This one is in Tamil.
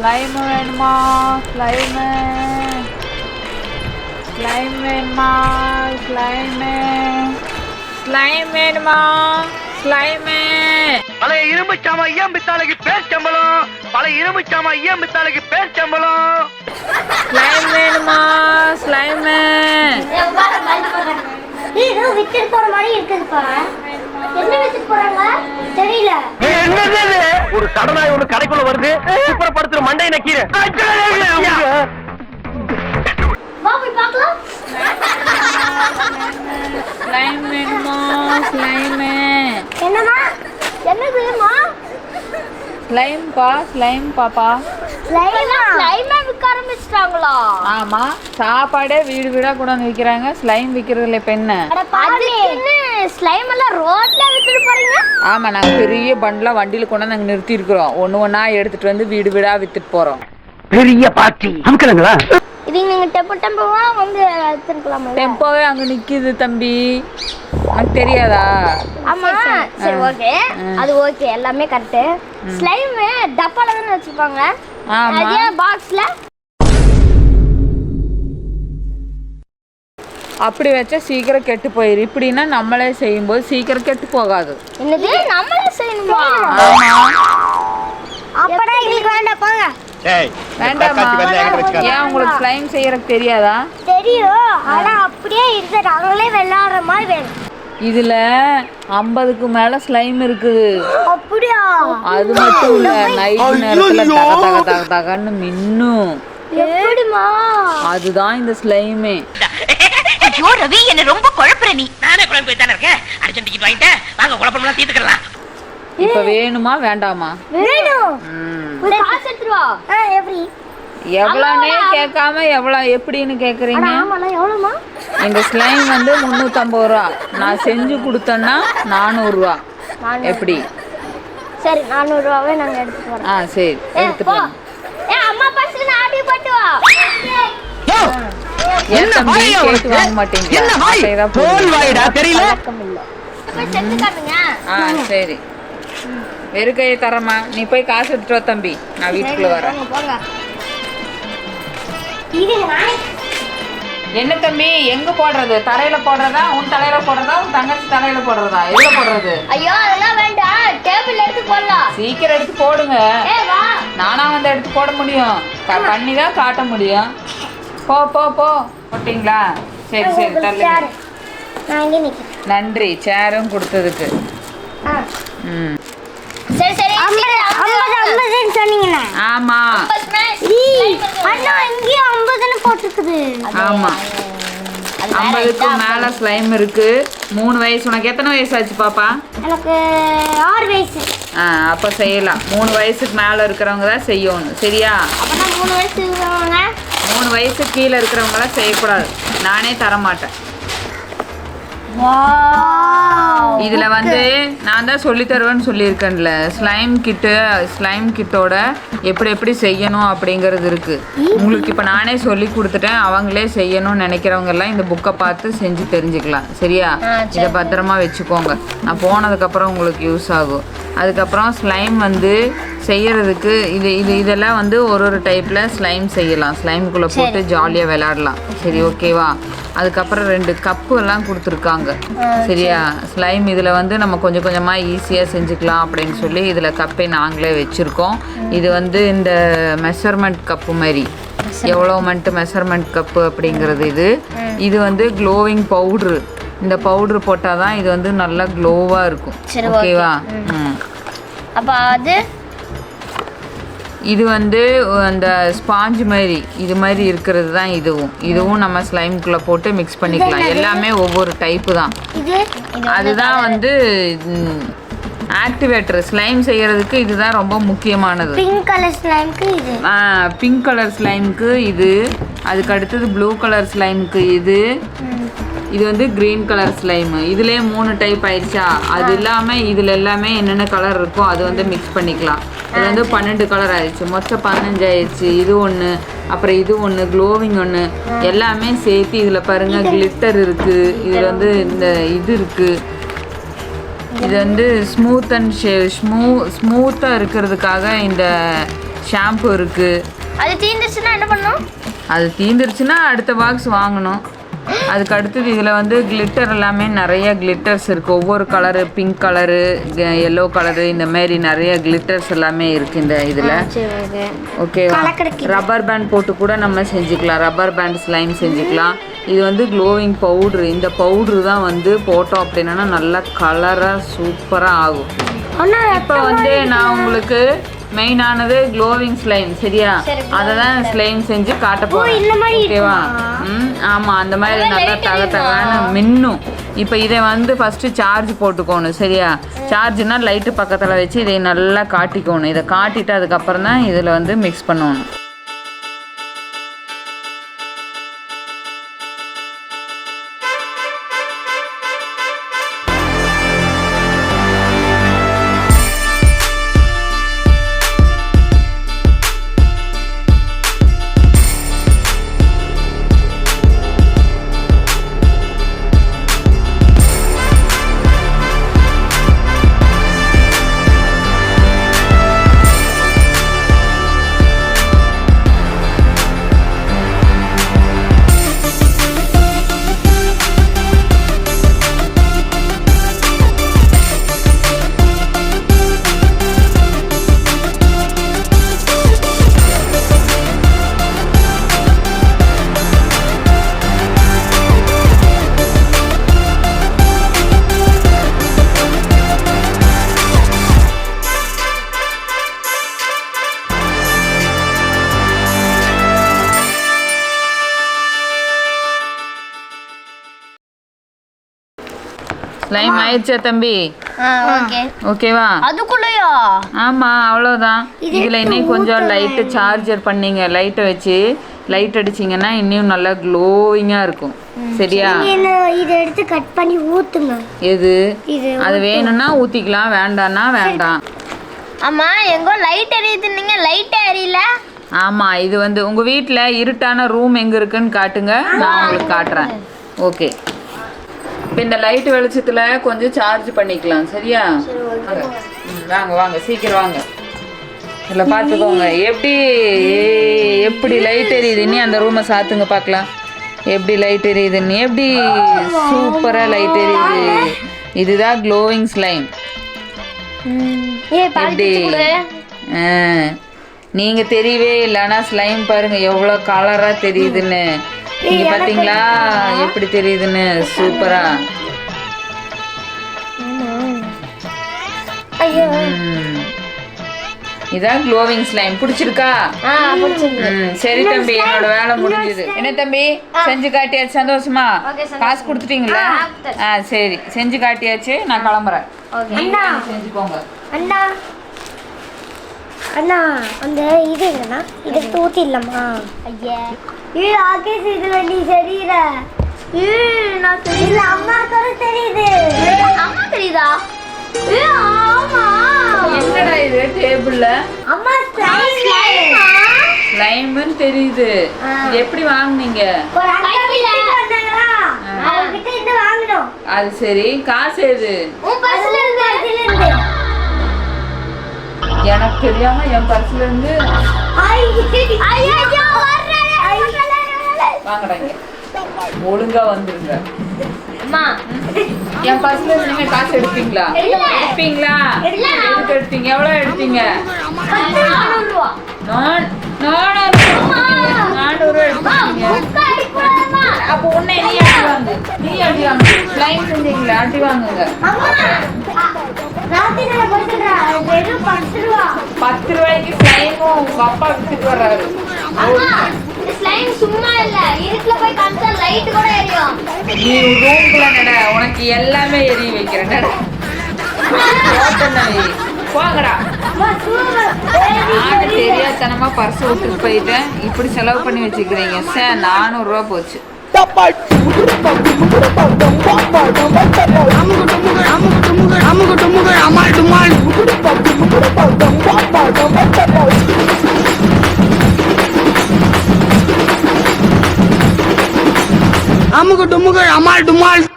ஸ்லைம் வேணுமா? ஸ்லைமு ஸ்லைம் வேணுமா? ஸ்லைமு ஸ்லைம் வேணுமா? ஸ்லைமு பழைய இரும்பு சாமா ஐயம் பித்தாளைக்கு பேர் சம்பளம். பழைய இரும்பு சாமா ஐயம் பித்தாளைக்கு பேர் சம்பளம். ஸ்லைம் வேணுமா? ஸ்லைமு ஏதோ வித்துட்டு போற மாதிரி இருக்குதுப்பா. என்ன வித்துட்டு போறாங்க தெரியல. ஒரு சடனாய் ஒண்ணு கடைக்குள்ள வருது. சுப்பரப்படுத்துற மண்டை நக்கீர. வா போய் பார்க்கலாம். ஸ்லைம் வேணுமா? ஸ்லைமு என்னமா? என்ன வேணுமா? ஸ்லைம்பா ஸ்லைம் பாப்பா. ஸ்லைமா விற்க ஆரம்பிச்சிட்டாங்களா? ஆமா, சாப்பாடே வீடு வீடா கூட வந்து விற்கிறாங்க. ஸ்லைம் விற்கிறதுல இப்போ என்ன? அதுக்குன்னு ஸ்லைம் எல்லாம் ரோட்ல வித்துட்டு போறீங்க? ஆமா, நாங்கள் பெரிய பண்டில் வண்டியில் கொண்டு வந்து நாங்கள் நிறுத்தி இருக்கிறோம். ஒன்று ஒன்றா எடுத்துட்டு வந்து வீடு வீடா வித்துட்டு போறோம். பெரிய பார்ட்டி அமுக்குறாங்களா? இது நீங்க டெம்போவா வந்து எடுத்துக்கலாமா? டெம்போவே அங்கே நிற்கிது தம்பி, உனக்கு தெரியாதா? ஆமா சரி ஓகே, அது ஓகே, எல்லாமே கரெக்ட். ஸ்லைம் டப்பால தான வச்சிருப்பாங்க. ஆமா, அதே பாக்ஸ்ல அப்படி வச்சா சீக்கிரம் கெட்டு போயிரு. இப்படின்னா நம்மளே செய்யும்போது சீக்கிரம் கெட்டு போகாது. என்னது நம்மளே செய்யணுமா? ஆமா, அப்படா எங்களுக்கு வேண்டாம் போங்க. வேண்டாமா? ஏன் உங்களுக்கு ஸ்லைம் செய்யறதுக்கு தெரியாதா? தெரியும், ஆனா அப்படியே இருந்து நாங்களே விளையாடுற மாதிரி வேணும். இதுல 50க்கு மேல ஸ்லைம் இருக்குது. அப்படியா? அது மட்டும் இல்ல, நைட் நேரத்துல தக தக தக தகன்னு மின்னும். எப்படிமா? அதுதான் இந்த ஸ்லைமே. ஐயோ ரவி, என்ன ரொம்ப குழப்பற நீ. நானே குழம்பு தானே இருக்கேன். அர்ஜென்ட் டிக்கெட் வாங்கிட்டேன், வாங்க குழப்பம்லாம் தீர்த்துக்கலாம். இப்ப வேணுமா வேண்டாமா? வேணும். ஒரு காசு எடுத்துட்டு வா. எப்படி? எவ்வளோனே கேட்காம எப்படின்னு கேக்குறீங்க? ஆமால எவ்வளவுமா? இந்த ஸ்லைம் வந்து 350 ரூபா. நான் செஞ்சு கொடுத்தேன்னா 400 ரூபா. எப்படி? சரி 400 ரூபாவே நாங்க எடுத்துட்டு வரோம். சரி, எடுத்துட்டு வாங்க. அம்மா பர்ஸ்ல நான் போட்டு வா. ஏன் தம்பி கேட்டு வாங்க மாட்டீங்க? என்ன வாய்? தோல் வாய்டா, தெரியல. போய் செஞ்சு காட்டுங்க. சரி, வெறும் கையை தரமா? நீ போய் காசு எடுத்துட்டு வா தம்பி, நான் வீட்டுக்குள்ள வரேன். போங்க. இது நானே. என்ன தம்பி, எங்க போடுறது? தரையில போடுறதா, உன் தலையில போடுறதா, உன் தங்கச்சி தலையில போடுறதா, எதுல போடுறது? ஐயோ அதெல்லாம் வேண்டாம், டேபிள்ல எடுத்து போடலாம். சீக்கிரம் எடுத்து போடுங்க. வா. நானா வந்து எடுத்து போட முடியும்? பண்ணி தான் காட்ட முடியும். போ போ போ. போட்டிங்களா? சரி சரி, தள்ளுங்க. நான் இங்க நிக்கிறேன். நன்றி சேரும் கொடுத்ததுக்கு. சரி சரி 50 சொன்னீங்கண்ணா. ஆமா அண்ணா இங்கே 50ன்னு போட்டுருக்குது. ஆமா, 50க்கு மேல ஸ்லைம் இருக்கு. 3 வயசு. உனக்கு எத்தனை வயசு ஆச்சு பாப்பா? எனக்கு 6 வயசு. அப்ப செய்யலாம். 3 வயசுக்கு மேல இருக்கிறவங்க தான் செய்யணும், சரியா? அப்பனா 3 வயசு இருக்கிறவங்க? 3 வயசு கீழே இருக்கிறவங்க தான் செய்யக்கூடாது. நானே தர மாட்டேன். இதுல வந்து நான் தான் சொல்லி தருவேன்னு சொல்லியிருக்கேன்ல, ஸ்லைம் கிட்டோட எப்படி செய்யணும் அப்படிங்கிறது இருக்கு. உங்களுக்கு இப்போ நானே சொல்லி கொடுத்துட்டேன். அவங்களே செய்யணும்னு நினைக்கிறவங்க எல்லாம் இந்த புக்கை பார்த்து செஞ்சு தெரிஞ்சுக்கலாம், சரியா? இதை பத்திரமா வச்சுக்கோங்க. நான் போனதுக்கப்புறம் உங்களுக்கு யூஸ் ஆகும். அதுக்கப்புறம் ஸ்லைம் வந்து செய்யறதுக்கு இதெல்லாம் வந்து ஒரு டைப்பில் ஸ்லைம் செய்யலாம். ஸ்லைமுக்குள்ளே போட்டு ஜாலியாக விளையாடலாம், சரி ஓகேவா? அதுக்கப்புறம் 2 கப்பு எல்லாம் கொடுத்துருக்காங்க, சரியா? ஸ்லைம் இதில் வந்து நம்ம கொஞ்சம் கொஞ்சமாக ஈஸியாக செஞ்சுக்கலாம் அப்படின்னு சொல்லி இதில் கப்பை நாங்களே வச்சுருக்கோம். இது வந்து இந்த மெஷர்மெண்ட் கப்பு மாதிரி, எவ்வளோ மெஷர்மெண்ட் கப்பு அப்படிங்கிறது. இது வந்து க்ளோவிங் பவுட்ரு. இந்த பவுட்ரு போட்டால் தான் இது வந்து நல்லா க்ளோவாக இருக்கும், ஓகேவா? அப்போ அது இது வந்து அந்த ஸ்பாஞ்ச் மாதிரி இது மாதிரி இருக்கிறது தான் இதுவும் நம்ம ஸ்லைம்குள்ளே போட்டு மிக்ஸ் பண்ணிக்கலாம். எல்லாமே ஒவ்வொரு டைப்பு தான். அதுதான் வந்து ஆக்டிவேட்டர். ஸ்லைம் செய்யறதுக்கு இதுதான் ரொம்ப முக்கியமானது. பிங்க் கலர் ஸ்லைம்க்கு இது, பிங்க் கலர் ஸ்லைம்க்கு இது, அதுக்கு அடுத்தது ப்ளூ கலர் ஸ்லைம்க்கு இது வந்து க்ரீன் கலர் ஸ்லைமு. இதுலேயே 3 டைப் ஆயிடுச்சா? அது இல்லாமல் இதில் எல்லாமே என்னென்ன கலர் இருக்கோ அது வந்து மிக்ஸ் பண்ணிக்கலாம். இது வந்து 12 கலர் ஆயிடுச்சு, மொத்தம் 15 ஆயிடுச்சு. இது ஒன்று, அப்புறம் இது ஒன்று, க்ளோவிங் ஒன்று, எல்லாமே சேர்த்து இதில் பாருங்கள் கிளிட்டர் இருக்குது. இதில் வந்து இந்த இது இருக்குது. இது வந்து ஸ்மூத்தாக இருக்கிறதுக்காக இந்த ஷாம்பு இருக்குது. அது தீந்துருச்சுன்னா என்ன பண்ணணும்? அது தீந்துருச்சுன்னா அடுத்த பாக்ஸ் வாங்கணும். அதுக்கு அடுத்தது இதில் வந்து கிளிட்டர் எல்லாமே நிறைய கிளிட்டர்ஸ் இருக்குது. ஒவ்வொரு colour, pink colour, yellow colour, இந்த மாதிரி நிறைய கிளிட்டர்ஸ் எல்லாமே இருக்குது இந்த இதில். ஓகேவா? ரப்பர் பேண்ட் போட்டு கூட நம்ம செஞ்சுக்கலாம். ரப்பர் பேண்ட் ஸ்லைம் செஞ்சுக்கலாம். இது வந்து க்ளோவிங் பவுட்ரு. இந்த பவுட்ரு தான் வந்து போட்டோம் அப்படின்னா நல்லா கலராக சூப்பராக ஆகும். இப்போ வந்து நான் உங்களுக்கு மெயினானது க்ளோவிங் ஸ்லைம், சரியா? அதை தான் ஸ்லைம் செஞ்சு காட்ட போகிறேன். ஓகேவா? ஆமாம், அந்த மாதிரி நல்லா தகன்னு மின்னும். இப்போ இதை வந்து ஃபஸ்ட்டு சார்ஜ் போட்டுக்கோணும், சரியா? சார்ஜ்னா லைட்டு பக்கத்தில் வச்சு இதை நல்லா காட்டிக்கணும். இதை காட்டிட்டு அதுக்கப்புறம் தான் இதில் வந்து மிக்ஸ் பண்ணணும். ஸ்லைம் ஆயிடுச்சா தம்பி? ஓகேவா? அதுக்குள்ளயா? ஆமாம், அவ்வளோதான். இதில் இன்னும் கொஞ்சம் லைட்டு சார்ஜர் பண்ணிங்க, லைட்டை வச்சு லைட் அடிச்சிங்கன்னா இன்னும் நல்லா க்ளோவிங்காக இருக்கும், சரியா? இதை எடுத்து கட் பண்ணி ஊற்றுங்க. எது? அது வேணும்னா ஊற்றிக்கலாம், வேண்டாம்னா வேண்டாம். ஆமாம், எங்கோ லைட் எரியுதுன்னீங்க, லைட்டே எரியல. ஆமாம், இது வந்து உங்கள் வீட்டில் இருட்டான ரூம் எங்கே இருக்குன்னு காட்டுங்க, நான் உங்களுக்கு காட்டுறேன். ஓகே, இப்போ இந்த லைட் வெளிச்சத்தில் கொஞ்சம் சார்ஜ் பண்ணிக்கலாம், சரியா? வாங்க வாங்க, சீக்கிரம் வாங்க. இதில் பார்த்துக்கோங்க எப்படி லைட் எரியுது. இனி அந்த ரூமை சாத்துங்க பார்க்கலாம் எப்படி லைட் எரியுதுன்னு. எப்படி சூப்பராக லைட் எரியுது. இதுதான் க்ளோவிங் ஸ்லைம். எப்படி நீங்கள் தெரியவே இல்லை, ஆனால் ஸ்லைம் பாருங்கள் எவ்வளோ கலராக தெரியுதுன்னு. நீங்க பாத்தீங்களா எப்படி தெரியுதுன்னு? சூப்பரா. இதான் க்ளோவிங் ஸ்லைம். பிடிச்சிருக்கா? சரி தம்பி, என்னோட வேலை முடிஞ்சது. என்ன தம்பி, செஞ்சு காட்டியாச்சு? சந்தோஷமா? காசு கொடுத்துட்டீங்களா? சரி, செஞ்சு காட்டியாச்சு, நான் கிளம்புறேன். செஞ்சுக்கோங்க. அண்ணா அண்ணா, அந்த இது என்னன்னா இதை ஊற்றிடலாமா? ஐயா ஆகேஷ், இதுல நீ சரியில்ல. நான் தெரியல, அம்மா கூட தெரியுது. அம்மா தெரியுதா? ஆமா. என்னடா இது டேபிள்ல? அம்மா ஸ்லைம்னு தெரியுது. இது எப்படி வாங்குனீங்க? அது சரி, காசு எது? எனக்கு தெரியாம என் பர்ஸ்ல இருந்து வாங்கடாங்க. ஒழுங்கா வந்துருங்க. என் பர்ஸ்ல இருந்து நீங்க காசு எடுப்பீங்களா? எடுப்பீங்களா? எதுக்கு எடுத்தீங்க? எவ்வளவு எடுத்தீங்க? 400 ரூபா எடுத்தீங்க. அப்போ உன்னை நீ அடி வாங்க. ஸ்லைம் செஞ்சீங்களா? அடி வாங்குங்க. 10 ரூபாய்க்கு ஸ்லைமும் உங்க அப்பா வித்துட்டு வர்றாரு. சும்மா இல்ல, இருட்டுல போய் காமிச்சா லைட் கூட எரியும். நீ ரூம்குள்ள நட, உனக்கு எல்லாமே எரிய வைக்கிறேன். நட, போங்கடா. நான் தெரியாதனமா பர்ஸ் விட்டுட்டு போயிட்டேன். இப்படி செலவு பண்ணி வச்சுக்கிறீங்க. சார் 400 ரூபா போச்சு. அமுகு டுமுகு அமால் டுமால்.